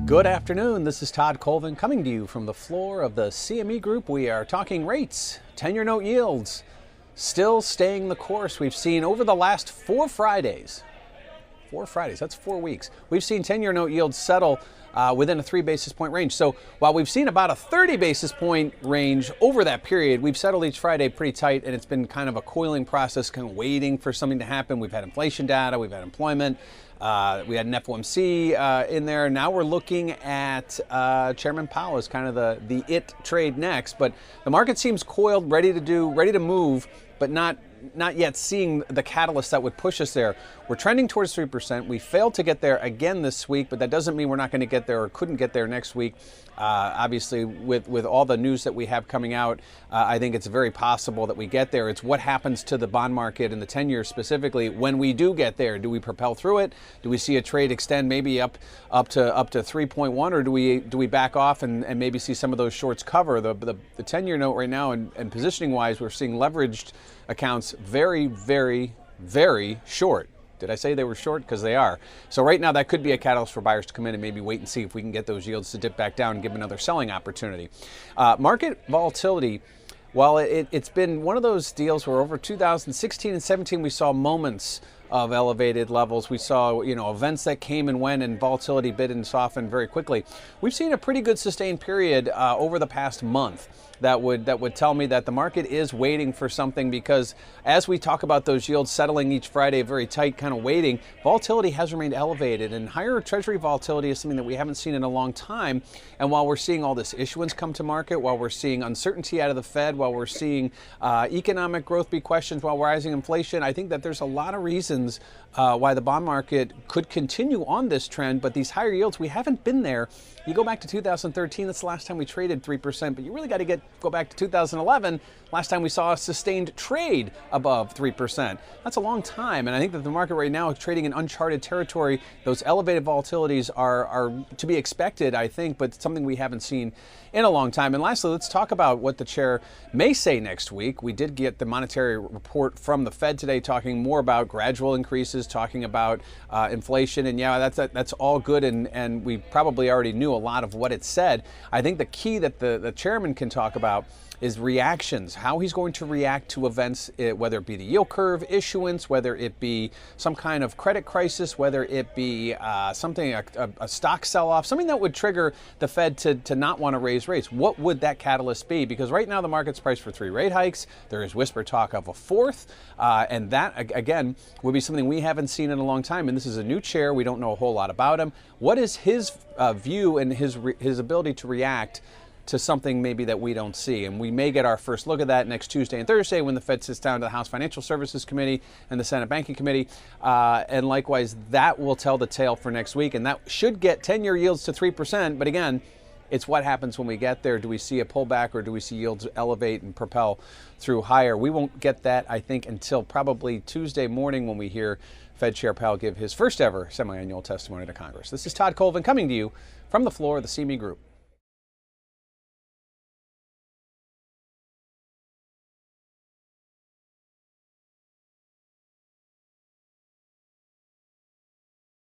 Good afternoon. This is Todd Colvin coming to you from the floor of the CME Group. We are talking rates, 10-year note yields, still staying the course. We've seen over the last four Fridays, that's 4 weeks, we've seen 10-year note yields settle within a 3 basis point range. So while we've seen about a 30 basis point range over that period, we've settled each Friday pretty tight, and it's been kind of a coiling process, kind of waiting for something to happen. We've had inflation data, we've had employment. We had an FOMC in there. Now we're looking at Chairman Powell as kind of the it trade next. But the market seems coiled, ready to move, but not yet seeing the catalyst that would push us there. We're trending towards 3%. We failed to get there again this week, but that doesn't mean we're not going to get there or couldn't get there next week. Obviously, with all the news that we have coming out, I think it's very possible that we get there. It's what happens to the bond market and the 10-year specifically when we do get there. Do we propel through it? Do we see a trade extend maybe up to 3.1, or do we back off and maybe see some of those shorts cover? The 10-year note right now, and positioning wise, we're seeing leveraged accounts very, very, very short. Did I say they were short? Because they are. So right now that could be a catalyst for buyers to come in and maybe wait and see if we can get those yields to dip back down and give another selling opportunity. Market volatility, while it's been one of those deals where over 2016 and 17 we saw moments of elevated levels. We saw, events that came and went, and volatility bid and softened very quickly. We've seen a pretty good sustained period over the past month that would tell me that the market is waiting for something, because as we talk about those yields settling each Friday, very tight, kind of waiting, volatility has remained elevated, and higher Treasury volatility is something that we haven't seen in a long time. And while we're seeing all this issuance come to market, while we're seeing uncertainty out of the Fed, while we're seeing economic growth be questioned, while rising inflation, I think that there's a lot of reasons why the bond market could continue on this trend. But these higher yields, we haven't been there. You go back to 2013, that's the last time we traded 3%, but you really got to go back to 2011, last time we saw a sustained trade above 3%. That's a long time, and I think that the market right now is trading in uncharted territory. Those elevated volatilities are to be expected, I think, but something we haven't seen in a long time. And lastly, let's talk about what the chair may say next week. We did get the monetary report from the Fed today, talking more about gradual increases, talking about inflation, and yeah, that's all good, and we probably already knew a lot of what it said. I think the key that the chairman can talk about is reactions, how he's going to react to events, whether it be the yield curve issuance, whether it be some kind of credit crisis, whether it be a stock sell-off, something that would trigger the Fed to not want to raise rates. What would that catalyst be? Because right now the market's priced for 3 rate hikes. There is whisper talk of a 4th, and that, again, would be something we haven't seen in a long time. And this is a new chair. We don't know a whole lot about him. What is his view and his ability to react to something maybe that we don't see? And we may get our first look at that next Tuesday and Thursday when the Fed sits down to the House Financial Services Committee and the Senate Banking Committee. And likewise, that will tell the tale for next week. And that should get 10-year yields to 3%. But again, it's what happens when we get there. Do we see a pullback, or do we see yields elevate and propel through higher? We won't get that, I think, until probably Tuesday morning when we hear Fed Chair Powell give his first ever semi-annual testimony to Congress. This is Todd Colvin coming to you from the floor of the CME Group.